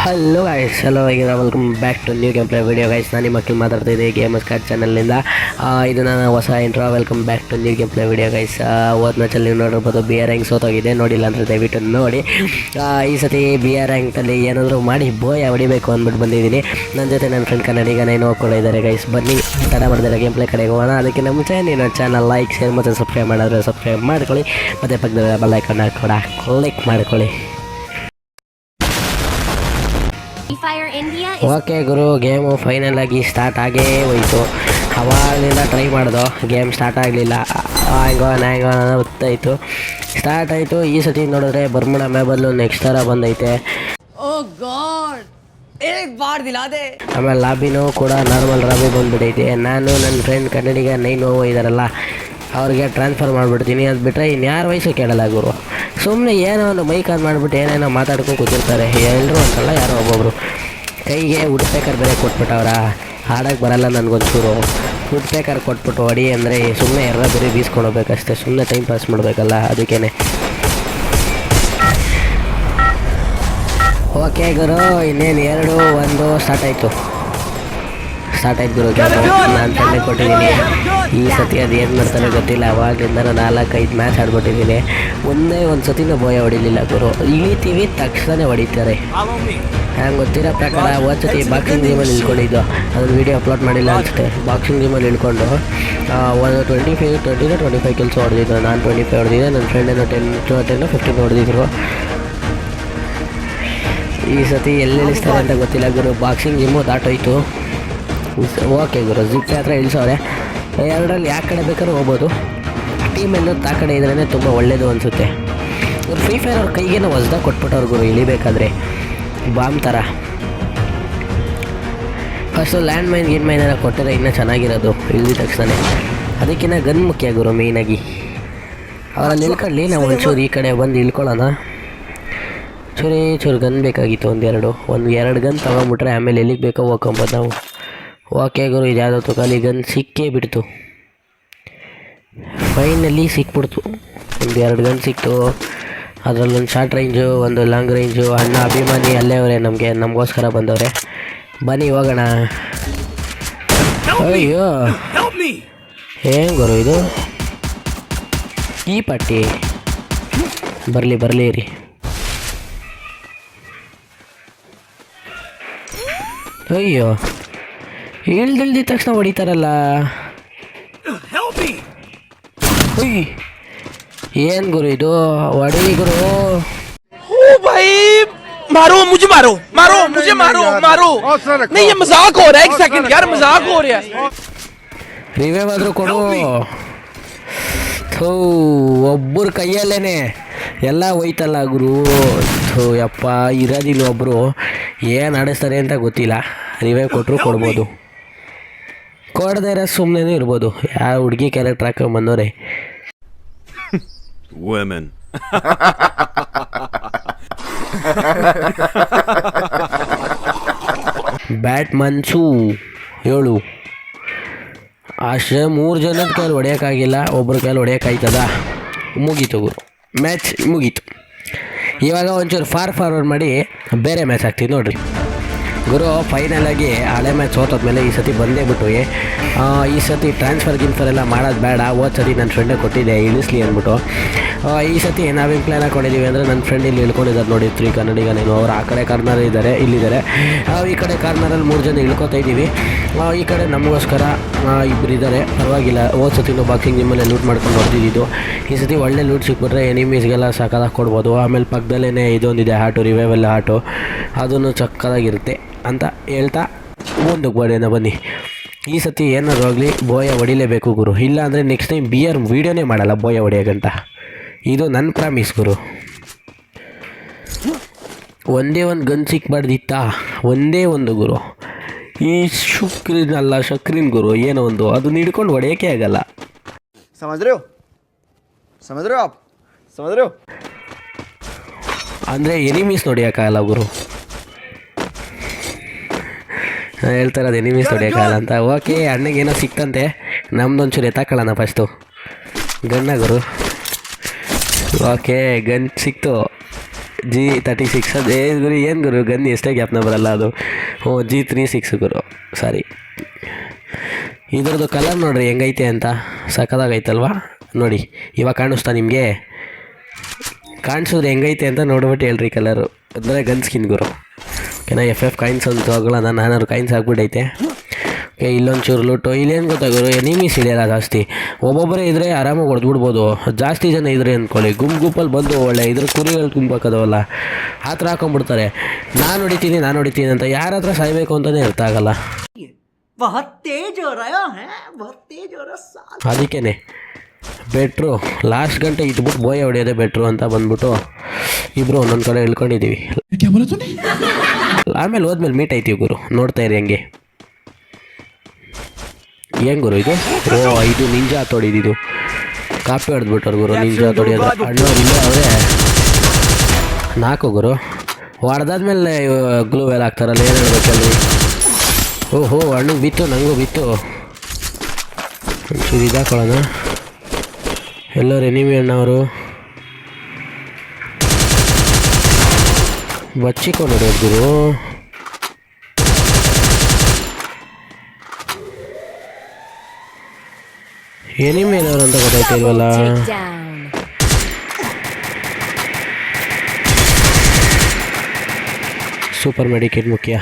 Hello guys, welcome back to new game play video guys. ನಾನು ನಿಮ್ಮ ಮಕ್ಕಳು ಮಾತಾಡ್ತಿದ್ದೆ gamers card ಚಾನಲ್ನಿಂದ. ಇದು ನನ್ನ ಹೊಸ intro. Welcome back to new game play video guys. ಹೋದ ಮ್ಯಾಚಲ್ಲಿ ನೀವು ನೋಡಿರ್ಬೋದು BR ರ್ಯಾಂಕ್ ಸೋತೋಗಿದೆ. ನೋಡಿಲ್ಲ ಅಂದರೆ ದಯವಿಟ್ಟು ನೋಡಿ. ಈ ಸತಿ BR ರ್ಯಾಂಕ್ನಲ್ಲಿ ಏನಾದರೂ ಮಾಡಿ ಬೋಯ ಹೊಡಿಬೇಕು ಅಂದ್ಬಿಟ್ಟು ಬಂದಿದ್ದೀನಿ. ನನ್ನ ಜೊತೆ ನನ್ನ ಫ್ರೆಂಡ್ ಕನ್ನಡಿಗ ನೋಡ್ಕೊಂಡಿದ್ದಾರೆ ಗೈಸ್. ಬನ್ನಿ ತಡ ಮಾಡಿದ್ರೆ ಗೇಮ್ ಪ್ಲೇ ಕಡೆಗೆ ಹೋಗೋಣ. ಅದಕ್ಕೆ ಮುಂಚೆ ನೀವು ಚಾನಲ್ ಲೈಕ್, ಶೇರ್ ಮತ್ತು ಸಬ್ಸ್ಕ್ರೈಬ್ ಮಾಡಿದ್ರೆ ಸಬ್ಸ್ಕ್ರೈಬ್ ಮಾಡ್ಕೊಳ್ಳಿ. ಮತ್ತು ಪಕ್ಕದ ಬೆಲ್ ಐಕಾನ್ ಕೂಡ ಕ್ಲಿಕ್ ಮಾಡ್ಕೊಳ್ಳಿ. ಓಕೆ ಗುರು, ಗೇಮು ಫೈನಲ್ ಆಗಿ ಸ್ಟಾರ್ಟ್ ಆಗೇ ಹೋಯಿತು. ಅವಾಗಲಿಂದ ಟ್ರೈ ಮಾಡ್ದೋ, ಗೇಮ್ ಸ್ಟಾರ್ಟ್ ಆಗಲಿಲ್ಲ. ಹ್ಯಾಂಗೋ ಗೊತ್ತಾಯಿತು, ಸ್ಟಾರ್ಟ್ ಆಯಿತು. ಈ ಸತಿ ನೋಡಿದ್ರೆ ಬರ್ಮುಡ ಮೇ ಬದಲು ನೆಕ್ಸ್ಟ್ ಥರ ಬಂದೈತೆ. ಆಮೇಲೆ ಲಾಬಿನೂ ಕೂಡ ನಾರ್ಮಲ್ ಲಾಬಿ ಬಂದುಬಿಟ್ಟೈತೆ. ನಾನು ನನ್ನ ಫ್ರೆಂಡ್ ಕನ್ನಡಿಗ 9 ಇದ್ದಾರಲ್ಲ, ಅವ್ರಿಗೆ ಟ್ರಾನ್ಸ್ಫರ್ ಮಾಡಿಬಿಡ್ತೀನಿ. ಅದು ಬಿಟ್ಟರೆ ಇನ್ಯಾರ ವಯಸ್ಸು ಕೇಳಲ್ಲ ಗುರು. ಸುಮ್ಮನೆ ಏನೋ ಒಂದು ಮೈಕ್ ಆನ್ ಮಾಡಿಬಿಟ್ಟು ಏನೇನೋ ಮಾತಾಡ್ಕೊಂಡು ಕೂತಿರ್ತಾರೆ. ಎಲ್ಲರೂ ಅಂತಲ್ಲ, ಯಾರೋ ಒಬ್ಬೊಬ್ಬರು. ಕೈಗೆ ಉಡ್ಪೇಕರ್ ಬೇರೆ ಕೊಟ್ಬಿಟ್ಟವ್ರ. ಹಾಡೋಕ್ಕೆ ಬರಲ್ಲ ನನಗೊಂಚೂರು. ಉಡ್ಪೇಕರ್ ಕೊಟ್ಬಿಟ್ಟು ಹೊಡಿ ಅಂದರೆ ಸುಮ್ಮನೆ ಬೇರೆ ಬೀಸ್ಕೊಂಡು ಹೋಗ್ಬೇಕಷ್ಟೇ. ಸುಮ್ಮನೆ ಟೈಮ್ ಪಾಸ್ ಮಾಡಬೇಕಲ್ಲ, ಅದಕ್ಕೇ. ಓಕೆ ಗುರು, ಇನ್ನೇನು 2-1 ಸ್ಟಾರ್ಟ್ ಆಯಿತು ಗುರು. ನಾನು ತಂದೆ ಕೊಟ್ಟಿದ್ದೀನಿ. ಈ ಸತಿ ಅದು ಏನು ಮಾಡ್ತಾನೆ ಗೊತ್ತಿಲ್ಲ. ಅವಾಗಲಿಂದ ನಾನು 4-5 ಮ್ಯಾಚ್ ಆಡ್ಬಿಟ್ಟಿದ್ದೀನಿ. ಒಂದೇ ಒಂದು ಸತಿನೂ ಬೋಯ ಹೊಡಿಲಿಲ್ಲ ಗುರು. ಇಳಿತೀವಿ ತಕ್ಷಣ ಹೊಡಿತಾರೆ. ಹಂಗೆ ಗೊತ್ತಿರೋ ಪ್ರಕಾರ ಹೋದ ಸತಿ ಬಾಕ್ಸಿಂಗ್ ಗೇಮಲ್ಲಿ ಇಳ್ಕೊಂಡಿದ್ದು. ಅದನ್ನು ವೀಡಿಯೋ ಅಪ್ಲೋಡ್ ಮಾಡಿಲ್ಲ ಅನಿಸುತ್ತೆ. ಬಾಕ್ಸಿಂಗ್ ಗೇಮಲ್ಲಿ ಇಳ್ಕೊಂಡು ಒಂದು 25 ಕೆಲಸ ಹೊಡೆದಿದ್ದು. ನಾನು 25 ಹೊಡೆದಿದ್ದೆ. ನನ್ನ ಫ್ರೆಂಡೇನೋ 10-15 ಹೊಡೆದಿದ್ರು. ಈ ಸತಿ ಎಲ್ಲಿ ಇಳಿಸ್ತಾರೆ ಅಂತ ಗೊತ್ತಿಲ್ಲ ಗುರು. ಬಾಕ್ಸಿಂಗ್ ಗೇಮು ದಾಟೋಯ್ತು. ಓಕೆ ಗುರು, ಜಿಪ್ಪೆ ಹತ್ರ ಇಳಿಸೋರೆ. 2ರಲ್ಲಿ ಯಾವ ಕಡೆ ಬೇಕಾದ್ರೂ ಹೋಗ್ಬೋದು. ಟೀಮೆಲ್ಲ ಆ ಕಡೆ ಇದ್ರೇ ತುಂಬ ಒಳ್ಳೆಯದು ಅನಿಸುತ್ತೆ. ಫ್ರೀ ಫೈರ್ ಅವ್ರ ಕೈಗೇನೋ ಹೊಸ್ದಾಗಿ ಕೊಟ್ಬಿಟ್ಟವ್ರು ಗುರು, ಇಳಿಬೇಕಾದ್ರೆ ಬಾಂಬ್ ಥರ. ಫಸ್ಟು ಲ್ಯಾಂಡ್ ಮೈನ್ ಏನಾರ ಕೊಟ್ಟರೆ ಇನ್ನೂ ಚೆನ್ನಾಗಿರೋದು ಇಳಿದ ತಕ್ಷಣ. ಅದಕ್ಕಿಂತ ಗನ್ ಮುಖ್ಯ ಗುರು ಮೇಯ್ನಾಗಿ. ಅವರಲ್ಲಿ ಇಳ್ಕೊಳ್ಳಿ, ನಾವು ಒಂಚೂರು ಈ ಕಡೆ ಬಂದು ಇಳ್ಕೊಳ್ಳೋಣ. ಚೂರು ಗನ್ ಬೇಕಾಗಿತ್ತು. ಎರಡು ಗನ್ ತೊಗೊಂಬಿಟ್ರೆ ಆಮೇಲೆ ಎಲ್ಲಿಗೆ ಬೇಕೋ ಹೋಗ್ಕೊಬೋದು ನಾವು. ಓಕೆ ಗುರು, ಇದು ಯಾವುದೋ ಖಾಲಿ ಗನ್ ಸಿಕ್ಕೇ ಬಿಡ್ತು. ಫೈನಲಿ ಸಿಕ್ಬಿಡ್ತು. 2 ಗನ್ ಸಿಕ್ತು. ಅದರಲ್ಲೊಂದು ಶಾರ್ಟ್ ರೇಂಜು, ಒಂದು ಲಾಂಗ್ ರೇಂಜು. ಅಣ್ಣ ಅಭಿಮಾನಿ ಅಲ್ಲೇ ಅವರೇ, ನಮಗೋಸ್ಕರ ಬಂದವ್ರೆ. ಬನ್ನಿ ಹೋಗೋಣ. ಅಯ್ಯೋ ಏನು ಗುರು ಇದು, ಈ ಪಟ್ಟಿ ಬರಲಿ ರೀ. ಅಯ್ಯೋ, ಇಳ್ದಿಲ್ದ ತಕ್ಷಣ ಹೊಡಿತಾರಲ್ಲ. ಏನು ಗುರು ಇದು, ಹೊಡಿ ಗುರು. मारो मुझे नहीं, ये मजाक हो रहा है. एक सेकंड यार, मजाक हो रहा है. ರಿವೈವ್ ಆದರೂ ಕೊಡು. ಒಬ್ಬರ ಕೈಯಲ್ಲೇನೆ ಎಲ್ಲ ಹೋಯ್ತಲ್ಲ ಗುರು. ಯಪ್ಪ, ಇರೋದಿಲ್ಲ ಒಬ್ಬರು. ಏನು ಆಡಿಸ್ತಾರೆ ಅಂತ ಗೊತ್ತಿಲ್ಲ. ರಿವೈವ್ ಕೊಟ್ಟರು ಕೊಡ್ಬೋದು, ಕೊಡದೇ ಇರೋ ಸುಮ್ಮನೆ ಇರ್ಬೋದು. ಯಾವ ಹುಡುಗಿ ಕ್ಯಾರೆಕ್ಟರ್ ಹಾಕೊಂಡು ಬಂದವ್ರೆ. ಬ್ಯಾಟ್ ಮನ್ಸು 7 ಅಷ್ಟೇ. 3 ಜನದ ಕೈಲಿ ಹೊಡೆಯೋಕ್ಕಾಗಿಲ್ಲ, ಒಬ್ಬರ ಕೈಲಿ ಹೊಡೆಯೋಕ್ಕಾಯ್ತದ. ಮುಗೀತು ಗುರು, ಮ್ಯಾಚ್ ಮುಗೀತು. ಇವಾಗ ಒಂಚೂರು ಫಾರ್ವರ್ಡ್ ಮಾಡಿ ಬೇರೆ ಮ್ಯಾಚ್ ಆಗ್ತೀವಿ ನೋಡಿರಿ ಗುರು. ಫೈನಲಾಗಿ ಹಳೆ ಮ್ಯಾಚ್ ಸೋತೋದ್ಮೇಲೆ ಈ ಸತಿ ಬಂದೇ ಬಿಟ್ಟು. ಈ ಸತಿ ಟ್ರಾನ್ಸ್ಫರ್ ಎಲ್ಲ ಮಾಡೋದು ಬೇಡ. ಹೋದ ಸತಿ ನನ್ನ ಫ್ರೆಂಡೇ ಕೊಟ್ಟಿದ್ದೆ ಇಳಿಸ್ಲಿ ಅಂದ್ಬಿಟ್ಟು. ಈ ಸತಿ ನಾವೇನು ಪ್ಲ್ಯಾನ್ ಹಾಕೊಂಡಿದ್ದೀವಿ ಅಂದರೆ, ನನ್ನ ಫ್ರೆಂಡ್ ಇಲ್ಲಿ ಇಳ್ಕೊಂಡಿದ್ದಾರೆ ನೋಡಿ, 3 ಕನ್ನಡಿಗ. ಅವ್ರು ಆ ಕಡೆ ಕಾರ್ನರ್ ಇಲ್ಲಿದ್ದಾರೆ. ಈ ಕಡೆ ಕಾರ್ನರಲ್ಲಿ 3 ಜನ ಇಳ್ಕೊತಾ ಇದ್ದೀವಿ. ಈ ಕಡೆ ನಮಗೋಸ್ಕರ 2 ಇದ್ದಾರೆ. ಪರವಾಗಿಲ್ಲ. ಹೋದ ಸತಿನೂ ಬಾಕ್ಸಿಂಗ್ ಜಿಮ್ಮಲ್ಲೇ ಲೂಟ್ ಮಾಡ್ಕೊಂಡು ಹೊಡೆದಿದ್ದು. ಈ ಸತಿ ಒಳ್ಳೆ ಲೂಟ್ ಸಿಕ್ಬಿಟ್ರೆ ಎನಿಮೀಸ್ಗೆಲ್ಲ ಸಕ್ಕದಾಗಿ ಕೊಡ್ಬೋದು. ಆಮೇಲೆ ಪಕ್ಕದಲ್ಲೇ ಇದೊಂದಿದೆ ಆಟೋ, ರಿವೈವಲ್ ಆಟೋ, ಅದನ್ನು ಚಕ್ಕದಾಗಿರುತ್ತೆ ಅಂತ ಹೇಳ್ತಾ ಮುಂದಕ್ಕೆ ಬರೋಣ ಬನ್ನಿ. ಈ ಸತಿ ಏನಾದ್ರು ಆಗಲಿ ಬೋಯ ಹೊಡಿಲೇಬೇಕು ಗುರು. ಇಲ್ಲ ಅಂದರೆ ನೆಕ್ಸ್ಟ್ ಟೈಮ್ BR ವೀಡಿಯೋನೇ ಮಾಡಲ್ಲ ಬೋಯ ಹೊಡಿಯೋಗಂಟ. ಇದು ನನ್ನ ಪ್ರಾಮಿಸ್ ಗುರು. ಒಂದೇ ಒಂದು ಗನ್ ಸಿಕ್ಬಾರ್ದಿತ್ತಾ, ಒಂದೇ ಒಂದು ಗುರು. ಈ ಶಕ್ರಿನ್ ಗುರು ಏನೋ ಒಂದು, ಅದನ್ನ ಹಿಡ್ಕೊಂಡು ಹೊಡೆಯೋಕ್ಕೆ ಆಗಲ್ಲ. ಅಂದರೆ ಎನಿಮೀಸ್ ಹೊಡಿಯೋಕ್ಕಾಗಲ್ಲ ಗುರು. ಹೇಳ್ತಾರೆ ಅದು ಎನಿಮೀಸ್ ಹೊಡಿಯೋಕ್ಕಾಗಲ್ಲ ಅಂತ. ಓಕೆ, ಅಣ್ಣಗೇನೋ ಸಿಕ್ತಂತೆ. ನಮ್ದೊಂಚೂರು ಎತ್ತಾಕೊಳ್ಳೋಣ ಫಸ್ಟು ಗನ್ನ ಗುರು. ಓಕೆ, ಗನ್ ಸಿಕ್ತು. G36 ಅದು ಗುರು ಏನು ಗುರು ಗನ್ ಎಷ್ಟೇ ಗ್ಯಾಪ್ನ ಬರಲ್ಲ ಅದು. G36 ಗುರು ಸಾರಿ. ಇದ್ರದ್ದು ಕಲರ್ ನೋಡ್ರಿ ಹೆಂಗೈತೆ ಅಂತ, ಸಖತ್ತಾಗೈತಲ್ವಾ ನೋಡಿ. ಇವಾಗ ಕಾಣಿಸ್ತಾ ನಿಮಗೆ? ಕಾಣಿಸಿದ್ರೆ ಹೆಂಗೈತೆ ಅಂತ ನೋಡ್ಬಿಟ್ಟು ಹೇಳ್ರಿ ಕಲರು. ಅಂದರೆ ಗನ್ ಸ್ಕಿನ್ ಗುರು. ಓಕೆನಾ, FF ಕಾಯಿನ್ಸ್ ಅಂತ ಹೋಗೋಣ, 400 ಕಾಯಿನ್ಸ್ ಆಗ್ಬಿಟ್ಟೈತೆ. ಓಕೆ, ಇಲ್ಲೊಂದು ಚೂರು ಲೂಟು. ಇಲ್ಲೇನು ಗೊತ್ತಾಗೋರು, ಎನಿಮೀಸ್ ಇದೆಯಲ್ಲ ಜಾಸ್ತಿ, ಒಬ್ಬೊಬ್ಬರೇ ಇದ್ದರೆ ಆರಾಮಾಗಿ ಹೊಡೆದ್ಬಿಡ್ಬೋದು. ಜಾಸ್ತಿ ಜನ ಇದ್ರೆ ಅಂದ್ಕೊಳ್ಳಿ, ಗುಂಪಲ್ಲಿ ಬಂದು ಒಳ್ಳೆ ಇದ್ರ ಕುರಿಗಳು ತುಂಬಕ್ಕದವಲ್ಲ ಆ ಥರ ಹಾಕೊಂಡ್ಬಿಡ್ತಾರೆ. ನಾನು ಹೊಡಿತೀನಿ ಅಂತ ಯಾರ ಹತ್ರ ಸಾಯ್ಬೇಕು ಅಂತಲೇ ಅರ್ಥ ಆಗಲ್ಲ. ಅದಕ್ಕೇ ಬೆಟ್ರು ಲಾಸ್ಟ್ ಗಂಟೆ ಇಟ್ಬಿಟ್ಟು ಬೋಯ ಹೊಡೆಯೋದೇ ಬೆಟ್ರು ಅಂತ ಬಂದ್ಬಿಟ್ಟು ಇಬ್ಬರು ಒಂದೊಂದು ಕಡೆ ಇಳ್ಕೊಂಡಿದ್ದೀವಿ. ಆಮೇಲೆ ಹೋದ್ಮೇಲೆ ಮೀಟ್ ಆಯ್ತೀವಿ ಗುರು, ನೋಡ್ತಾ ಇರಿ ಹಂಗೆ. ಏನು ಗುರು ಇದು? ಇದು ನಿಂಜಾ ತೊಡಿದಿದ್ದು ಕಾಪಿ ಹೊಡೆದ್ಬಿಟ್ಟವ್ರು ಗುರು. ನಿಂಜಾ ತೊಡಿಯೋದು ಅಣ್ಣವ್ರು ಇಲ್ಲೇ ಅವರೇ 4 ಗುರು. ಹೊಡೆದಾದ್ಮೇಲೆ ಗ್ಲೂ ಎಲ್ಲ ಹಾಕ್ತಾರಲ್ಲ, ಏನು ಹೇಳ್ಬೇಕಲ್ರಿ? ಓಹೋ, ಹಣ್ಣು ಬಿತ್ತು, ನನಗೂ ಬಿತ್ತು. ಒಂಚೂರು ಇದಾಕೊಳ್ಳೋಣ. ಎಲ್ಲರೂ ಎನಿಮಿ ಅಣ್ಣವರು ಬಚ್ಚಿಕೊಂಡು ಹೊಡೆಯೋದು ಗುರು. ಎನಿಮಿ ಏನವರು ಅಂತ ಗೊತ್ತಾಯ್ತಾ ಇಲ್ವಲ್ಲ? ಸೂಪರ್ ಮೆಡಿಕೇಟ್ ಮುಖ್ಯ.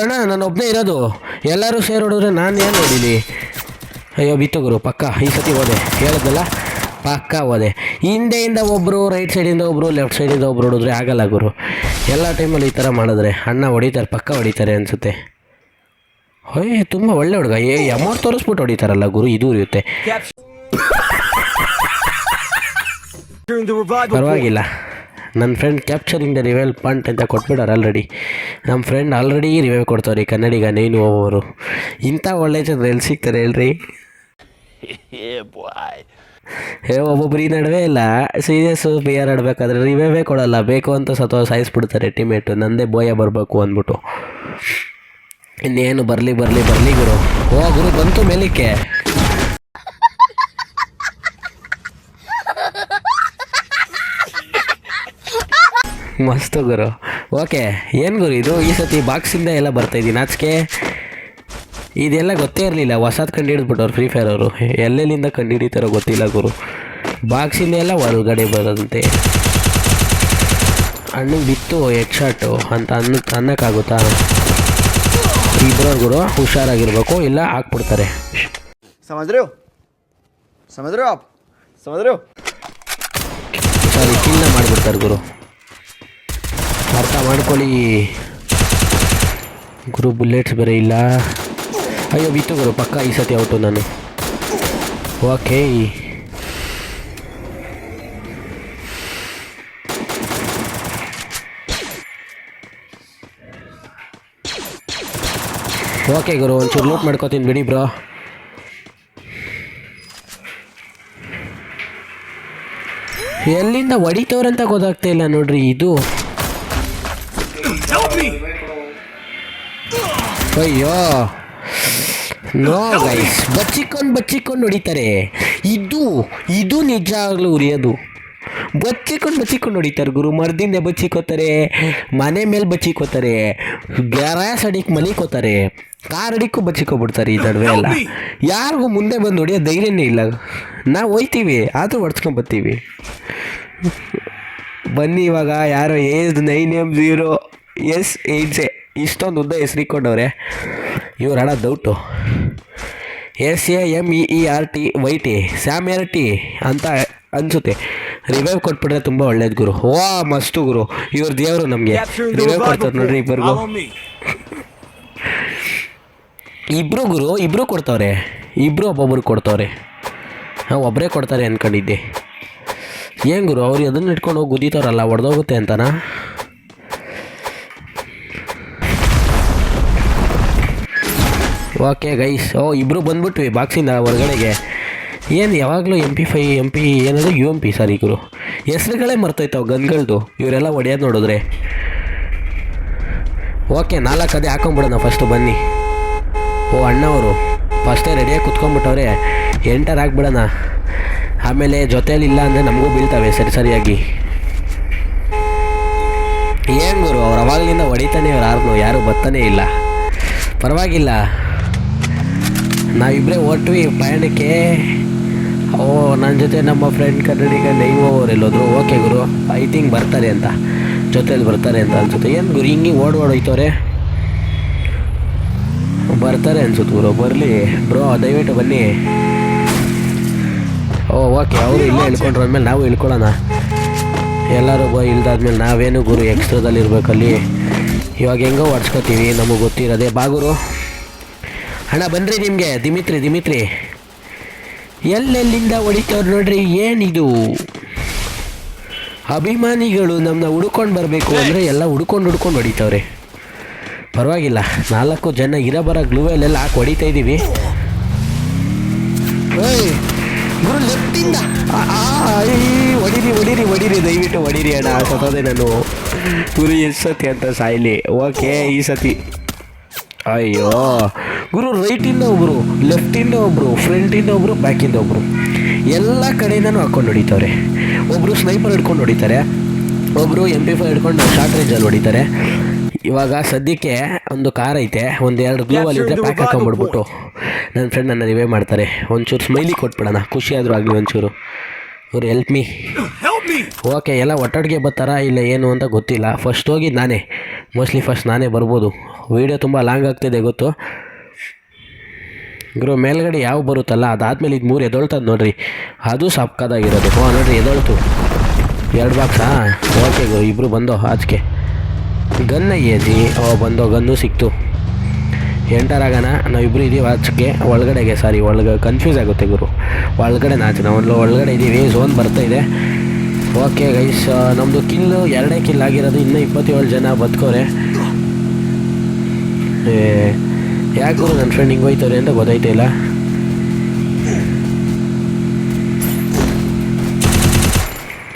ಅಣ್ಣ ನಾನು ಒಬ್ಬನೇ ಇರೋದು, ಎಲ್ಲರೂ ಸೇರಿ ಹೊಡಿದ್ರೆ ನಾನು ಏನು ಹೊಡೀಲಿ? ಅಯ್ಯೋ ಬಿತ್ತು ಗುರು, ಪಕ್ಕ ಈ ಸತಿ ಹೋದೆ, ಹೇಳಿದ್ನಲ್ಲ ಪಕ್ಕ ಹೋದೆ. ಹಿಂದೆಯಿಂದ ಒಬ್ಬರು, ರೈಟ್ ಸೈಡಿಂದ ಒಬ್ಬರು, ಲೆಫ್ಟ್ ಸೈಡಿಂದ ಒಬ್ಬರು ಹೊಡಿದ್ರೆ ಆಗಲ್ಲ ಗುರು. ಎಲ್ಲ ಟೈಮಲ್ಲಿ ಈ ಥರ ಮಾಡಿದ್ರೆ ಅಣ್ಣ ಹೊಡಿತಾರೆ, ಪಕ್ಕ ಹೊಡಿತಾರೆ ಅನಿಸುತ್ತೆ. ತುಂಬ ಒಳ್ಳೆ ಹುಡುಗ. ಅಮೌಂಟ್ ತೋರಿಸ್ಬಿಟ್ಟು ಹೊಡಿತಾರಲ್ಲ ಗುರು, ಇದು ಇರುತ್ತೆ. ಪರವಾಗಿಲ್ಲ, ನನ್ನ friend capturing the revive point ಅಂತ ಕೊಟ್ಬಿಡೋರು ಆಲ್ರೆಡಿ. ನಮ್ಮ ಫ್ರೆಂಡ್ ಆಲ್ರೆಡಿ ರಿವೈವ್ ಕೊಡ್ತಾವ್ರಿ, ಕನ್ನಡಿಗ ನೀನು ಅವರು. ಇಂಥ ಒಳ್ಳೆ ಜನ ಎಲ್ಲಿ ಸಿಗ್ತಾರೆ ಹೇಳ್ರಿ? ಒಬ್ಬೊಬ್ರು ಈ ನಡುವೆ ಇಲ್ಲ, ಸೀರಿಯಸ್ಸು ಬಿಯರ್ ಆಡಬೇಕಾದ್ರೆ ರಿವೈವೇ ಕೊಡೋಲ್ಲ, ಬೇಕು ಅಂತ ಸಾಯಿಸ್ಬಿಡ್ತಾರೆ ಟೀಮೇಟು. ನಂದೇ ಬೋಯ ಬರಬೇಕು ಅಂದ್ಬಿಟ್ಟು. ಇನ್ನೇನು ಬರಲಿ ಗುರು. ಗುರು ಬಂತು ಮೇಲಿಕ್ಕೆ. ಮಸ್ತು ಗುರು. ಓಕೆ, ಏನು ಗುರು ಇದು? ಈ ಸತಿ ಬಾಕ್ಸಿಂದ ಎಲ್ಲ ಬರ್ತಾಯಿದ್ದೀನಿ ಆಚೆಗೆ. ಇದೆಲ್ಲ ಗೊತ್ತೇ ಇರಲಿಲ್ಲ, ಹೊಸದು ಕಂಡು ಹಿಡಿದ್ಬಿಟ್ಟವ್ರು ಫ್ರೀ ಫೈರ್ ಅವರು. ಎಲ್ಲೆಲ್ಲಿಂದ ಕಂಡು ಹಿಡಿತಾರೋ ಗೊತ್ತಿಲ್ಲ ಗುರು. ಬಾಕ್ಸಿಂದ ಎಲ್ಲ ಹೊರಗಡೆ ಬರೋದಂತೆ. ಹಣ್ಣಿಗೆ ಬಿತ್ತು ಹೆಡ್ ಶಾಟು ಅಂತ ಅನ್ನೋಕ್ಕಾಗುತ್ತಾ? ಇಬ್ಬರು ಗುರು ಹುಷಾರಾಗಿರ್ಬೇಕು, ಇಲ್ಲ ಹಾಕ್ಬಿಡ್ತಾರೆ. ಸಾರಿ, ಕಿನ್ನ ಮಾಡಿಬಿಡ್ತಾರೆ ಗುರು, ಅರ್ಥ ಮಾಡ್ಕೊಳ್ಳಿ ಗುರು. ಬುಲೆಟ್ಸ್ ಬೇರೆ ಇಲ್ಲ. ಅಯ್ಯೋ ಬಿತ್ತು ಗುರು, ಪಕ್ಕ ಈ ಸತಿ ಔಟು ನಾನು. ಓಕೆ, ಓಕೆ ಗುರು, ಒಂಚೂರು ಲೂಟ್ ಮಾಡ್ಕೋತೀನಿ ಬಿಡಿ ಬ್ರೋ. ಎಲ್ಲಿಂದ ಹೊಡಿತವ್ರಂತ ಗೊತ್ತಾಗ್ತಾ ಇಲ್ಲ ನೋಡ್ರಿ. ಇದು ಅಯ್ಯೋ ನೋ ಗೈಸ್, ಬಚ್ಚಿಕೊಂಡು ಹೊಡಿತಾರೆ. ಇದು ನಿಜವಾಗ್ಲೂ ಉರಿಯೋದು. ಬಚ್ಚಿಕೊಂಡು ಹೊಡಿತಾರೆ ಗುರು. ಮರದಿಂದ ಬಚ್ಚಿಕೋತಾರೆ, ಮನೆ ಮೇಲೆ ಬಚ್ಚಿಕೋತಾರೆ, ಗ್ಯಾರಾಸ್ ಅಡಿಗೆ ಮಲಿಕೋತಾರೆ, ಕಾರ್ ಅಡಿಕ್ಕೂ ಬಚ್ಚಿಕೊಬಿಡ್ತಾರೆ. ಈ ನಡುವೆ ಎಲ್ಲ ಯಾರಿಗೂ ಮುಂದೆ ಬಂದು ಹೊಡಿಯೋ ಧೈರ್ಯನೇ ಇಲ್ಲ. ನಾವು ಹೋಯ್ತೀವಿ ಆದರೂ ಹೊಡ್ಸ್ಕೊಂಬರ್ತೀವಿ. ಬನ್ನಿ ಇವಾಗ ಯಾರೋ AS9M0S8J ಇಷ್ಟೊಂದು ಉದ್ದ ಹೆಸರಿಕೊಂಡವ್ರೆ. ಇವ್ರು ಹಣ ಡೌಟು. SAMEERTYT ಸ್ಯಾಮ್ಯಾರಿಟಿ ಅಂತ ಅನಿಸುತ್ತೆ. ರಿವೈವ್ ಕೊಟ್ಬಿಟ್ರೆ ತುಂಬ ಒಳ್ಳೇದು ಗುರು. ಮಸ್ತು ಗುರು, ಇವ್ರ ದೇವರು ನಮಗೆ ರಿವೈವ್ ಕೊಡ್ತಾರೆ ನೋಡ್ರಿ ಇಬ್ಬರಿಗೂ. ಇಬ್ಬರು ಕೊಡ್ತಾವ್ರೆ, ಒಬ್ಬೊಬ್ರು ಕೊಡ್ತಾವ್ರೆ. ನಾವು ಒಬ್ಬರೇ ಕೊಡ್ತಾರೆ ಅಂದ್ಕೊಂಡಿದ್ದೆ. ಏನು ಗುರು, ಅವ್ರು ಅದನ್ನು ಇಟ್ಕೊಂಡು ಹೋಗಿ ಗುದ್ದೀತಾರಲ್ಲ, ಹೊಡೆದೋಗುತ್ತೆ ಅಂತನಾ? ಓಕೆ ಗೈಸ್, ಇಬ್ಬರು ಬಂದ್ಬಿಟ್ವಿ ಬಾಕ್ಸಿಂದ ಹೊರಗಡೆಗೆ. ಏನು ಯಾವಾಗಲೂ MP5 ಏನದು UMP ಸಾರಿ ಗುರು, ಹೆಸ್ರುಗಳೇ ಮರ್ತೋಯ್ತಾವೆ ಗನ್ಗಳದು. ಇವರೆಲ್ಲ ಹೊಡೆಯೋದು ನೋಡಿದ್ರೆ. ಓಕೆ, 4 ಅದೇ ಹಾಕೊಂಬಿಡೋಣ ಫಸ್ಟು ಬನ್ನಿ. ಅಣ್ಣವರು ಫಸ್ಟೇ ರೆಡಿಯಾಗಿ ಕುತ್ಕೊಂಡ್ಬಿಟ್ಟವ್ರೆ, ಎಂಟರ್ ಆಗಿಬಿಡೋಣ. ಆಮೇಲೆ ಜೊತೇಲಿ ಇಲ್ಲ ಅಂದರೆ ನಮಗೂ ಬೀಳ್ತವೆ ಸರಿಯಾಗಿ. ಏನು ಗುರು, ಅವ್ರು ಅವಾಗಲಿಂದ ಹೊಡಿತಾನೆ ಅವ್ರು ಯಾರು ಬರ್ತಾನೆ ಇಲ್ಲ. ಪರವಾಗಿಲ್ಲ, ನಾವಿಬ್ಬರೇ ಹೊರಟ್ವಿ ಪ್ರಯಾಣಕ್ಕೆ. ನನ್ನ ಜೊತೆ ನಮ್ಮ ಫ್ರೆಂಡ್ ಕನ್ನಡಿಗ ನೈವ್ ಅವ್ರು ಎಲ್ಲೋದ್ರು. ಓಕೆ ಗುರು, ಐ ಥಿಂಕ್ ಬರ್ತಾರೆ ಅಂತ, ಜೊತೇಲಿ ಬರ್ತಾರೆ ಅಂತ ಅನ್ಸುತ್ತೆ. ಏನು ಗುರು ಹಿಂಗೆ ಓಡೋಯ್ತವ್ರೆ, ಬರ್ತಾರೆ ಅನ್ಸುತ್ತೆ ಗುರು. ಬರಲಿ ಬ್ರೋ, ದಯವಿಟ್ಟು ಬನ್ನಿ. ಓಕೆ, ಅವರು ಇಲ್ಲೇ ಇಳ್ಕೊಂಡ್ರು ಅಂದಮೇಲೆ ನಾವು ಇಳ್ಕೊಳ್ಳೋಣ. ಎಲ್ಲರೂ ಇಲ್ದಾದ್ಮೇಲೆ ನಾವೇನು ಗುರು ಎಕ್ಸ್ಟ್ರಾದಲ್ಲಿ ಇರಬೇಕಲ್ಲಿ. ಇವಾಗ ಹೆಂಗೋ ಹೊಡ್ಸ್ಕೊತೀವಿ, ನಮಗೆ ಗೊತ್ತಿರೋದೆ. ಬಾಗುರು ಅಣ್ಣ ಬನ್ನಿರಿ. ನಿಮಗೆ ದಿಮಿತ್ರಿ ಎಲ್ಲೆಲ್ಲಿಂದ ಹೊಡಿತವ್ರು ನೋಡ್ರಿ. ಏನಿದು ಅಭಿಮಾನಿಗಳು ನಮ್ಮನ್ನ ಹುಡ್ಕೊಂಡು ಬರಬೇಕು ಅಂದರೆ ಎಲ್ಲ ಹುಡ್ಕೊಂಡು ಹೊಡಿತವ್ರೆ. ಪರವಾಗಿಲ್ಲ, 4 ಜನ ಇರೋಬರ ಗ್ಲೂವೆಲ್ಲ ಹಾಕಿ ಹೊಡಿತಾ ಇದ್ದೀವಿ. ಗುರು ಲೆಫ್ಟಿಂದ ಹೊಡೀರಿ ದಯವಿಟ್ಟು ಹೊಡೀರಿ ಅಣ್ಣ. ಸತ್ತೋದೆ ನಾನು ಗುರು, ಎಷ್ಟು ಸತಿ ಅಂತ ಸಾಯ್ಲಿ. ಓಕೆ, ಈ ಸತಿ ಅಯ್ಯೋ ಗುರು, ರೈಟಿಂದ ಒಬ್ಬರು, ಲೆಫ್ಟಿಂದ ಒಬ್ಬರು, ಫ್ರಂಟಿಂದ ಒಬ್ಬರು, ಬ್ಯಾಕಿಂದ ಒಬ್ಬರು, ಎಲ್ಲ ಕಡೆಯಿಂದನೂ ಹಾಕ್ಕೊಂಡು ಹೊಡಿತವ್ರೆ. ಒಬ್ಬರು ಸ್ನೈಪರ್ ಹಿಡ್ಕೊಂಡು ಹೊಡಿತಾರೆ, ಒಬ್ಬರು MP5 ಹಿಡ್ಕೊಂಡು ಶಾರ್ಟ್ ರೇಂಜಲ್ಲಿ ಹೊಡಿತಾರೆ. ಇವಾಗ ಸದ್ಯಕ್ಕೆ ಒಂದು ಕಾರ್ ಐತೆ, ಒಂದು 2 ಗ್ಲೂವಲ್ಲಿ ಇದ್ದರೆ ಪ್ಯಾಕ್ ಹಾಕೊಂಡ್ಬಿಡ್ಬಿಟ್ಟು ನನ್ನ ಫ್ರೆಂಡ್ ನನ್ನ ರಿವೇ ಮಾಡ್ತಾರೆ. ಒಂಚೂರು ಸ್ಮೈಲಿ ಕೊಟ್ಬಿಡೋಣ, ಖುಷಿ ಆದರೂ ಆಗಲಿ ಒಂಚೂರು. ಇವ್ರು ಹೆಲ್ಪ್ ಮೀ. ಓಕೆ, ಎಲ್ಲ ಒಟ್ಟೊಟ್ಟಿಗೆ ಬರ್ತಾರಾ ಇಲ್ಲ ಏನು ಅಂತ ಗೊತ್ತಿಲ್ಲ. ಫಸ್ಟ್ ಹೋಗಿದ್ದು ನಾನೇ, ಮೋಸ್ಟ್ಲಿ ಫಸ್ಟ್ ನಾನೇ ಬರ್ಬೋದು. ವೀಡಿಯೋ ತುಂಬ ಲಾಂಗ್ ಆಗ್ತಿದೆ ಗೊತ್ತು ಗುರು. ಮೇಲ್ಗಡೆ ಯಾವ ಬರುತ್ತಲ್ಲ ಅದಾದಮೇಲೆ ಇದು 3 ಎದೊಳ್ತದೆ ನೋಡ್ರಿ, ಅದು ಸಕ್ಕದಾಗಿರೋದು. ನೋಡ್ರಿ ಎದೊಳ್ತು 2 ಬಾಕ್ಸಾ. ಓಕೆ ಗುರು, ಇಬ್ಬರು ಬಂದೋ ಆಚೆಗೆ. ಗನ್ನ ಏಜಿ ಬಂದೋ, ಗನ್ನು ಸಿಕ್ತು. ಎಂಟರ್ ಆಗೋಣ. ನಾವಿಬ್ಬರು ಇದ್ದೀವಿ ಆಚೆಗೆ, ಒಳಗಡೆಗೆ ಕನ್ಫ್ಯೂಸ್ ಆಗುತ್ತೆ ಗುರು. ಒಳಗಡೆ ನಾಚೆ ನಾವು ಒಳಗಡೆ ಇದ್ದೀವಿ, ಝೋನ್ ಬರ್ತಾಯಿದೆ. ಓಕೆ ಗೈಸ್, ನಮ್ಮದು ಕಿಲ್ಲು 2 ಕಿಲ್ ಆಗಿರೋದು. ಇನ್ನೂ 27 ಜನ ಬದುಕೋರೆ. ಯಾಕೆ ಗುರು ನನ್ನ ಫ್ರೆಂಡ್ ಹಿಂಗೆ ಹೋಯ್ತವ್ರೆ ಅಂತ ಗೊತ್ತಾಯ್ತಾ ಇಲ್ಲ.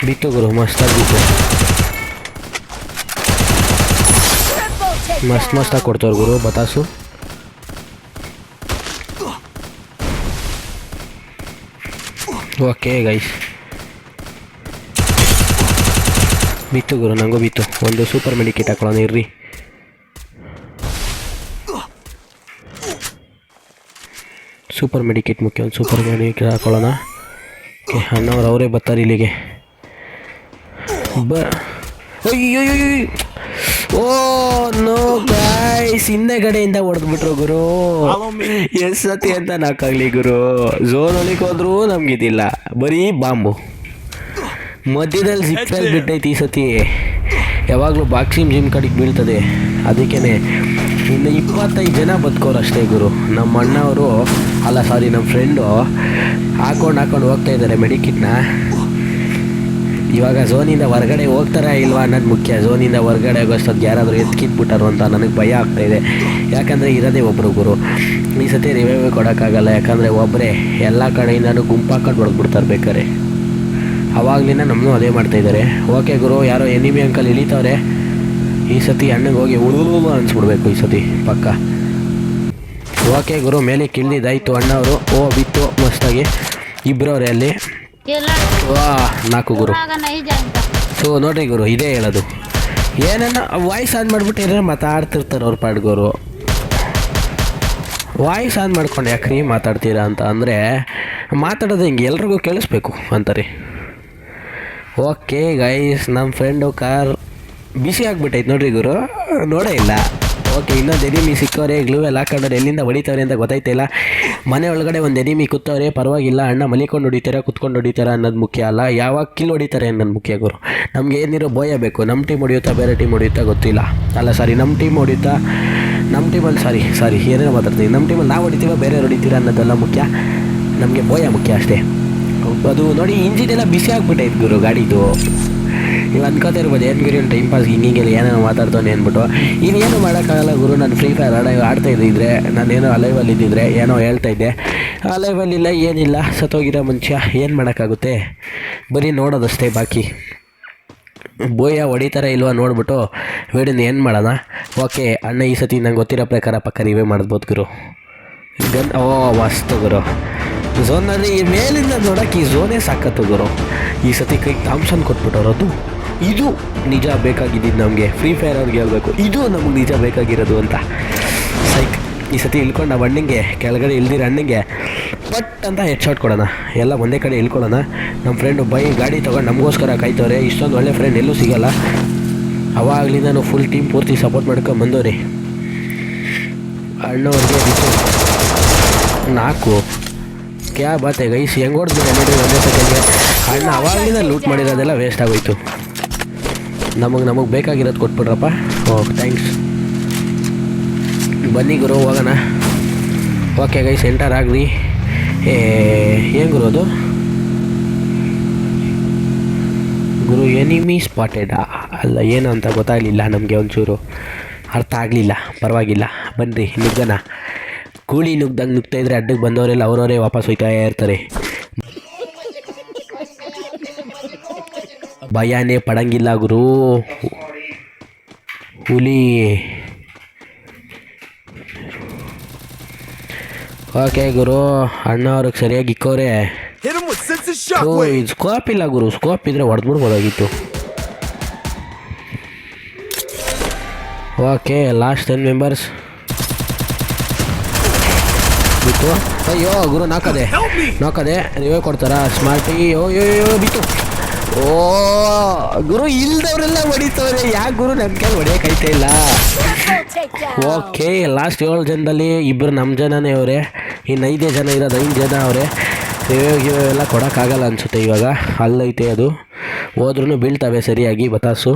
ಬಿತ್ತು ಗುರು, ಮಸ್ತಾಗಿ ಬಿತ್ತು, ಮಸ್ತಾಗಿ ಕೊಡ್ತವ್ರು ಗುರು ಬತಾಸು. ಓಕೆ ಗೈಸ್, ಬಿತ್ತು ಗುರು, ನನಗೂ ಬಿತ್ತು. ಒಂದು ಸೂಪರ್ ಮೆಡಿಕೇಟ್ ಹಾಕೊಳ್ಳೋಣ ಇರ್ರಿ. ಸೂಪರ್ ಮೆಡಿಕೇಟ್ ಮುಖ್ಯ, ಒಂದು ಸೂಪರ್ ಮೆಡಿಕೇಟ್ ಹಾಕೊಳ್ಳೋಣ. ಓಕೆ, ಅಣ್ಣವ್ರು ಅವರೇ ಬರ್ತಾರೆ ಇಲ್ಲಿಗೆ. ಅಯ್ಯೋ, ಓ ನೋ ಗೈಸ್, ಹಿಂದೆಗಡೆಯಿಂದ ಹೊಡೆದ್ಬಿಟ್ರು ಗುರು. ಎಷ್ಟು ಸತಿ ಅಂತ ನಾಕಾಗಲಿ ಗುರು. ಝೋನ್ ಒಳಗೆ ಹೋದ್ರೂ ನಮಗಿದಿಲ್ಲ, ಬರೀ ಬಾಂಬು ಮಧ್ಯದಲ್ಲಿ ಜಿಪ್ಪಲ್ಲಿ ಬಿಟ್ಟೈತಿ. ಈ ಸತಿ ಯಾವಾಗಲೂ ಬಾಕ್ಸಿಂಗ್ ಜಿಮ್ ಕಡೆಗೆ ಬೀಳ್ತದೆ. ಅದಕ್ಕೇ ಇನ್ನು 25 ಜನ ಬದುಕೋರು ಅಷ್ಟೇ ಗುರು. ನಮ್ಮ ಅಣ್ಣವರು ನಮ್ಮ ಫ್ರೆಂಡು ಹಾಕೊಂಡು ಹೋಗ್ತಾ ಇದ್ದಾರೆ ಮೆಡಿಕಿಟ್ನ. ಇವಾಗ ಝೋನಿಂದ ಹೊರಗಡೆ ಹೋಗ್ತಾರಾ ಇಲ್ವಾ ಅನ್ನೋದು ಮುಖ್ಯ. ಝೋನಿಂದ ಹೊರಗಡೆ ಹೋಗೋಷ್ಟೊತ್ತಿಗೆ ಯಾರಾದರೂ ಎತ್ಕಿಟ್ಬಿಟ್ಟಾರು ಅಂತ ನನಗೆ ಭಯ ಆಗ್ತಾಯಿದೆ. ಯಾಕಂದರೆ ಇರೋದೇ ಒಬ್ಬರು ಗುರು. ಈ ಸತಿ ರಿವೈವ್ ಕೊಡೋಕ್ಕಾಗಲ್ಲ, ಯಾಕಂದರೆ ಒಬ್ಬರೇ ಎಲ್ಲ ಕಡೆಯಿಂದನೂ ಗುಂಪಾಕೊಂಡು ಹೊಡೆದ್ಬಿಡ್ತಾರೆ ಬೇಕಾರೆ. ಅವಾಗಲಿಂದ ನಮ್ಮನ್ನು ಅದೇ ಮಾಡ್ತಾಯಿದ್ದಾರೆ. ಓಕೆ ಗುರು, ಯಾರೋ ಎನಿಮಿ ಅಂಕಲ್ ಇಳಿತವ್ರೆ. ಈ ಸತಿ ಅಣ್ಣಗೆ ಹೋಗಿ ಉಳುವ ಅನಿಸ್ಬಿಡ್ಬೇಕು ಈ ಸತಿ ಪಕ್ಕ. ಓಕೆ ಗುರು, ಮೇಲೆ ಕಿಳ್ದಿದ್ದಾಯ್ತು ಅಣ್ಣವರು. ಬಿತ್ತು ಮಸ್ತಾಗಿ. ಇಬ್ಬರವ್ರೆ ಅಲ್ಲಿ. ವಾ 4 ಗುರು. ಸೊ ನೋಡ್ರಿ ಗುರು, ಇದೇ ಹೇಳೋದು. ಏನನ್ನ ವಾಯ್ಸ್ ಆನ್ ಮಾಡಿಬಿಟ್ಟು ಏನಾರು ಮಾತಾಡ್ತಿರ್ತಾರೆ ಅವ್ರ ಪಾಡ್ಗೋರು. ವಾಯ್ಸ್ ಆನ್ ಮಾಡ್ಕೊಂಡು ಯಾಕ್ರಿ ಮಾತಾಡ್ತೀರಾ ಅಂತ ಅಂದರೆ, ಮಾತಾಡೋದು ಹಿಂಗೆ ಎಲ್ರಿಗೂ ಕೇಳಿಸ್ಬೇಕು ಅಂತಾರೆ. ಓಕೆ ಗೈಸ್, ನಮ್ಮ ಫ್ರೆಂಡು ಕಾರ್ ಬಿಸಿ ಆಗಿಬಿಟ್ಟೈತೆ ನೋಡ್ರಿ ಗುರು, ನೋಡೇ ಇಲ್ಲ. ಓಕೆ, ಇನ್ನೊಂದು ಎನಿಮಿ ಸಿಕ್ಕವ್ರೆ. ಗ್ಲೂವೆಲ್ಲ ಹಾಕೊಂಡ್ರೆ ಎಲ್ಲಿಂದ ಹೊಡಿತವ್ರೆ ಅಂತ ಗೊತ್ತಾಯ್ತಿಲ್ಲ. ಮನೆ ಒಳಗಡೆ ಒಂದು ಎನಿಮಿ ಕೂತವ್ರೆ, ಪರವಾಗಿಲ್ಲ. ಅಣ್ಣ ಮಲಿಕೊಂಡು ಹೊಡಿತಾರೆ, ಕುತ್ಕೊಂಡು ಹೊಡಿತಾರೆ ಅನ್ನೋದು ಮುಖ್ಯ ಅಲ್ಲ, ಯಾವಾಗ ಕಿಲ್ ಹೊಡಿತಾರೆ ಅನ್ನೋದು ಮುಖ್ಯ ಗುರು. ನಮ್ಗೆ ಏನಿರೋ ಭಯ ಬೇಕು. ನಮ್ಮ ಟೀಮ್ ಹೊಡಿಯುತ್ತಾ ಬೇರೆ ಟೀಮ್ ಹೊಡಿಯುತ್ತಾ ಗೊತ್ತಿಲ್ಲ. ನಮ್ಮ ಟೀಮ್ ಹೊಡಿಯುತ್ತಾ, ನಮ್ಮ ಟೀಮಲ್ಲಿ ಸಾರಿ ಏನೇನೋ ಮಾತಾಡ್ತೀವಿ. ನಮ್ಮ ಟೀಮಲ್ಲಿ ನಾವು ಹೊಡಿತೀವ, ಬೇರೆ ಹೊಡಿತೀರ ಅನ್ನೋದೆಲ್ಲ ಮುಖ್ಯ. ನಮಗೆ ಭಯ ಮುಖ್ಯ ಅಷ್ಟೇ. ಅದು ನೋಡಿ, ಇಂಜಿನೆಲ್ಲ ಬಿಸಿ ಆಗಿಬಿಟ್ಟೈತೆ ಗುರು ಗಾಡಿದು. ನೀವು ಅಂದ್ಕೋತಾ ಇರ್ಬೋದು, ಏನು ಗುರು ಟೈಮ್ ಪಾಸ್ ಹಿಂಗೆಲ್ಲ ಏನೇನೋ ಮಾತಾಡ್ತಾನೆ ಅಂದ್ಬಿಟ್ಟು. ಇನ್ನೇನು ಮಾಡೋಕ್ಕಾಗಲ್ಲ ಗುರು. ನಾನು ಫ್ರೀ ಫೈರ್ ಆಡ್ತಾ ಇದ್ದಿದ್ರೆ, ನಾನೇನೋ ಅಲೈವಲ್ಲಿ ಇದ್ದಿದ್ರೆ ಏನೋ ಹೇಳ್ತಾಯಿದ್ದೆ. ಅಲೈವಲ್ಲಿಲ್ಲ, ಏನಿಲ್ಲ, ಸತ್ತೋಗಿರೋ ಮನುಷ್ಯ, ಏನು ಮಾಡೋಕ್ಕಾಗುತ್ತೆ. ಬರೀ ನೋಡೋದಷ್ಟೇ ಬಾಕಿ. ಬೋಯ ಹೊಡಿತಾರೆ ಇಲ್ವಾ ನೋಡ್ಬಿಟ್ಟು ವಿಡಿಯೋನ ಏನು ಮಾಡೋಣ. ಓಕೆ ಅಣ್ಣ, ಈ ಸತಿ ನಂಗೆ ಗೊತ್ತಿರೋ ಪ್ರಕಾರ ಪಕ್ಕ ರಿವೇ ಮಾಡ್ಬೋದು ಗುರು. ಓ ಮಸ್ತ್ ಗುರು. ಝೋನಲ್ಲಿ ಈ ಮೇಲಿಂದ ನೋಡೋಕೆ ಈ ಝೋನೇ ಸಾಕತ್ತು ಗುರು. ಈ ಸತಿ ಕೈಗೆ ಥಾಮ್ಸನ್ ಕೊಟ್ಬಿಟ್ಟವ್ರು. ಅದು ಇದು ನಿಜ ಬೇಕಾಗಿದ್ದು ನಮಗೆ. ಫ್ರೀ ಫೈರ್ ಅವ್ರಿಗೆ ಹೇಳ್ಬೇಕು ಇದು ನಮಗೆ ನಿಜ ಬೇಕಾಗಿರೋದು ಅಂತ. ಸೈಕ್ ಈ ಸತಿ ಇಳ್ಕೊಂಡು ಆ ಹಣ್ಣಿಗೆ ಕೆಳಗಡೆ ಇಲ್ದಿರೋ ಹಣ್ಣಿಗೆ ಪಟ್ ಅಂತ ಹೆಡ್ ಶಾಟ್ ಕೊಡೋಣ. ಎಲ್ಲ ಒಂದೇ ಕಡೆ ಇಳ್ಕೊಳ್ಳೋಣ. ನಮ್ಮ ಫ್ರೆಂಡು ಗಾಡಿ ತೊಗೊಂಡು ನಮಗೋಸ್ಕರ ಕಾಯ್ತವ್ರೆ. ಇಷ್ಟೊಂದು ಒಳ್ಳೆ ಫ್ರೆಂಡ್ ಎಲ್ಲೂ ಸಿಗೋಲ್ಲ. ಅವಾಗಲಿಂದ ನಾವು ಫುಲ್ ಟೀಮ್ ಪೂರ್ತಿ ಸಪೋರ್ಟ್ ಮಾಡ್ಕೊಂಡು ಬಂದವ್ರಿ. ಅಣ್ಣವ್ರಿಗೆ ಬಿಟ್ಟು 4 ಕ್ಯಾ ಬಾತೆ ಗೈಸ್. ಹೆಂಗೆ ಹೊಡೆದ್ಬಿಟ್ಟೆ ನೋಡಿ ಒಂದೇ ಸೆಕೆಂಡ್ಗೆ. ಅಣ್ಣ ಅವಾಗಲಿಂದ ಲೂಟ್ ಮಾಡಿರೋದೆಲ್ಲ ವೇಸ್ಟ್ ಆಗೋಯ್ತು. ನಮಗೆ ಬೇಕಾಗಿರೋದು ಕೊಟ್ಬಿಡ್ರಪ್ಪ. ಥ್ಯಾಂಕ್ಸ್. ಬನ್ನಿ ಗುರು ಹೋಗೋಣ. ಓಕೆ ಗೈಸ್ ಎಂಟರ್ ಆಗ್ರಿ. ಏನು ಗುರು ಅದು ಗುರು? ಎನಿಮಿ ಸ್ಪಾಟೆಡಾ ಅಲ್ಲ ಏನು ಅಂತ ಗೊತ್ತಾಗಲಿಲ್ಲ ನಮಗೆ. ಒಂಚೂರು ಅರ್ಥ ಆಗಲಿಲ್ಲ. ಪರವಾಗಿಲ್ಲ ಬನ್ನಿರಿ ನುಗ್ಗನ. ಕೂಳಿ ನುಗ್ದಂಗೆ ನುಗ್ತಾಯಿದ್ರೆ ಅಡ್ಡಕ್ಕೆ ಬಂದವರೆಲ್ಲ ಅವರವರೇ ವಾಪಸ್ ಹೋಯ್ತಾ ಇರ್ತಾರೆ. ಭಯನೇ ಪಡಂಗಿಲ್ಲ ಗುರು. ಹುಲಿ. ಓಕೆ ಗುರು ಅಣ್ಣ ಅವ್ರಿಗೆ ಸರಿಯಾಗಿ ಇಕ್ಕೋರೆ. ಇದು ಸ್ಕೋಪ್ ಇಲ್ಲ ಗುರು. ಸ್ಕೋಪ್ ಇದ್ರೆ ಹೊಡೆದ್ಬಿಡ್ಬೋದಾಗಿತ್ತು. ಓಕೆ ಲಾಸ್ಟ್ 10 ಮೆಂಬರ್ಸ್ ಬಿತ್ತು. ಅಯ್ಯೋ ಗುರು ನಾಕದೆ ನೀವೇ ಕೊಡ್ತಾರಾ ಸ್ಮಾರ್ಟಿ? ಅಯ್ಯೋ ಬಿತ್ತು. ಓ ಗುರು ಇಲ್ದವ್ರೆಲ್ಲ ಹೊಡಿತವ್ರೆ. ಯಾಕೆ ಗುರು ನನ್ನ ಕೈಲಿ ಹೊಡಿಯೋಕೈತೆ ಇಲ್ಲ. ಓಕೆ ಲಾಸ್ಟ್ 7 ಜನದಲ್ಲಿ 2 ನಮ್ಮ ಜನನೇ ಅವರೇ. ಇನ್ನು 5 ಜನ ಇರೋದು 5 ಜನ ಅವರೇ. ಇವೆಲ್ಲ ಕೊಡೋಕ್ಕಾಗಲ್ಲ ಅನಿಸುತ್ತೆ. ಇವಾಗ ಅಲ್ಲೈತೆ ಅದು. ಹೋದ್ರೂ ಬೀಳ್ತವೆ ಸರಿಯಾಗಿ ಬತಾಸು.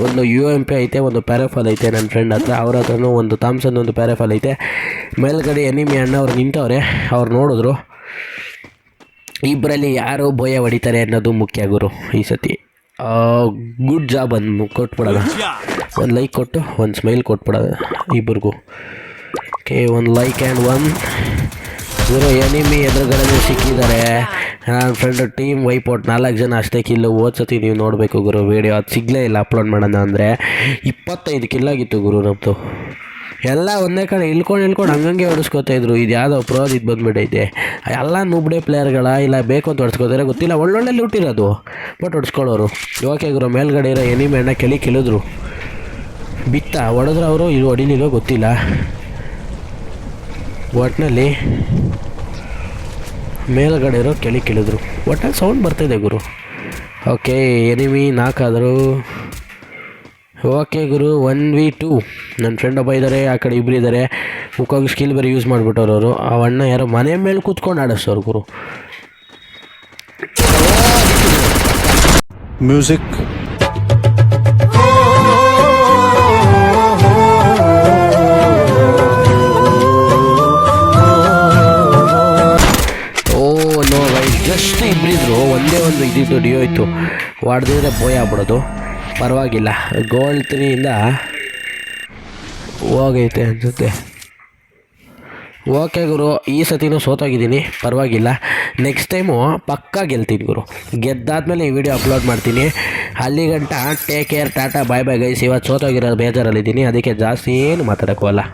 ಒಂದು UMP ಐತೆ, ಒಂದು ಪ್ಯಾರಾಫಾಲ್ ಐತೆ ನನ್ನ ಫ್ರೆಂಡ್ ಹತ್ರ. ಅವ್ರ ಹತ್ರನೂ ಒಂದು ಥಾಮ್ಸನ್ ಒಂದು ಪ್ಯಾರಾಫಾಲ್ ಐತೆ. ಮೇಲ್ಗಡೆ ಎನಿಮಿ ಅಣ್ಣ ಅವ್ರು ನಿಂತವ್ರೆ. ಅವ್ರು ನೋಡಿದ್ರು. ಇಬ್ಬರಲ್ಲಿ ಯಾರು ಭಯ ಹೊಡಿತಾರೆ ಅನ್ನೋದು ಮುಖ್ಯ ಗುರು ಈ ಸತಿ. ಗುಡ್ ಜಾಬ್ ಅಂದು ಕೊಟ್ಬಿಡೋಣ. ಒಂದು ಲೈಕ್ ಕೊಟ್ಟು ಒಂದು ಸ್ಮೈಲ್ ಕೊಟ್ಬಿಡೋಣ ಇಬ್ಬರಿಗೂ. Okay 1 like and 1 Guru. Enemy ಎದುರುಗಡೆ ಸಿಕ್ಕಿದ್ದಾರೆ. ನನ್ನ ಫ್ರೆಂಡು ಟೀಮ್ ವೈಪೌಟ್ 4 ಜನ ಅಷ್ಟೇ ಕಿಲ್ಲು. ಓದ್ಸತಿ ನೀವು ನೋಡಬೇಕು ಗುರು ವೀಡಿಯೋ. ಅದು ಸಿಗಲೇ ಇಲ್ಲ ಅಪ್ಲೋಡ್ ಮಾಡೋಣ ಅಂದರೆ. 25 ಕಿಲ್ಲಾಗಿತ್ತು ಗುರು ನಮ್ಮದು. ಎಲ್ಲ ಒಂದೇ ಕಡೆ ಇಳ್ಕೊಂಡು ಹಂಗಂಗೆ ಹೊಡಿಸ್ಕೊತಾಯಿದ್ರು. ಇದು ಯಾವುದೋ ಪ್ರೋದು ಇದು ಬಂದುಬಿಟ್ಟೈತೆ. ಎಲ್ಲ ನುಬ್ಡೆ ಪ್ಲೇಯರ್ಗಳ ಇಲ್ಲ ಬೇಕು ಅಂತ ಹೊಡ್ಸ್ಕೊತಾರೆ ಗೊತ್ತಿಲ್ಲ. ಒಳ್ಳೊಳ್ಳೆ ಲೂಟಿರೋದು ಬಟ್ ಹೊಡ್ಸ್ಕೊಳ್ಳೋರು. ಓಕೆ ಗುರು ಮೇಲ್ಗಡೆ ಇರೋ ಎನಿಮಿ ಅಣ್ಣ ಕೆಳಿದ್ರು. ಬಿತ್ತ ಹೊಡೆದ್ರೆ ಅವರು ಇದು ಹೊಡಿಲಿಲ್ಲೋ ಗೊತ್ತಿಲ್ಲ. ಒಟ್ಟಿನಲ್ಲಿ ಮೇಲ್ಗಡೆ ಇರೋ ಕೆಳಿದ್ರು. ಒಟ್ಟಲ್ಲಿ ಸೌಂಡ್ ಬರ್ತಾಯಿದೆ ಗುರು. ಓಕೆ ಎನಿಮಿ 4 ಆದರು. ಓಕೆ ಗುರು 1v2. ನನ್ನ ಫ್ರೆಂಡ್ ಒಬ್ಬ ಇದ್ದಾರೆ. ಆ ಕಡೆ 2 ಇದ್ದಾರೆ. ಮುಖವಾಗಿ ಸ್ಕಿಲ್ ಬೇರೆ ಯೂಸ್ ಮಾಡಿಬಿಟ್ಟವ್ರು ಅವರು. ಆ ಅಣ್ಣ ಯಾರೋ ಮನೆ ಮೇಲೆ ಕೂತ್ಕೊಂಡು ಆಡಿಸೋರು ಗುರು. ಮ್ಯೂಸಿಕ್ ಜಸ್ಟ್ 2 ಇದ್ರು. ಒಂದೇ ಒಂದು ಇದ್ದಿದ್ದು ಡಿಯೋ ಇತ್ತು. ಹೊಡೆದಿದ್ರೆ ಬೋಯ್ ಆಗ್ಬಿಡೋದು. ಪರವಾಗಿಲ್ಲ ಗೋಲ್ಡ್ 3ಇಂದ ಹೋಗೈತೆ ಅನಿಸುತ್ತೆ. ಓಕೆ ಗುರು ಈ ಸತಿನೂ ಸೋತೋಗಿದ್ದೀನಿ. ಪರವಾಗಿಲ್ಲ ನೆಕ್ಸ್ಟ್ ಟೈಮು ಪಕ್ಕಾ ಗೆಲ್ತೀನಿ ಗುರು. ಗೆದ್ದಾದ್ಮೇಲೆ ಈ ವಿಡಿಯೋ ಅಪ್ಲೋಡ್ ಮಾಡ್ತೀನಿ. ಅಲ್ಲಿಗಂಟ ಟೇಕ್ ಕೇರ್ ಟಾಟಾ ಬಾಯ್ ಬಾಯ್ ಗೈಸ್. ಇವತ್ತು ಸೋತೋಗಿರೋ ಬೇಜಾರಲ್ಲಿದ್ದೀನಿ. ಅದಕ್ಕೆ ಜಾಸ್ತಿ ಏನು ಮಾತಾಡೋಕ್ಕಲ್ಲ.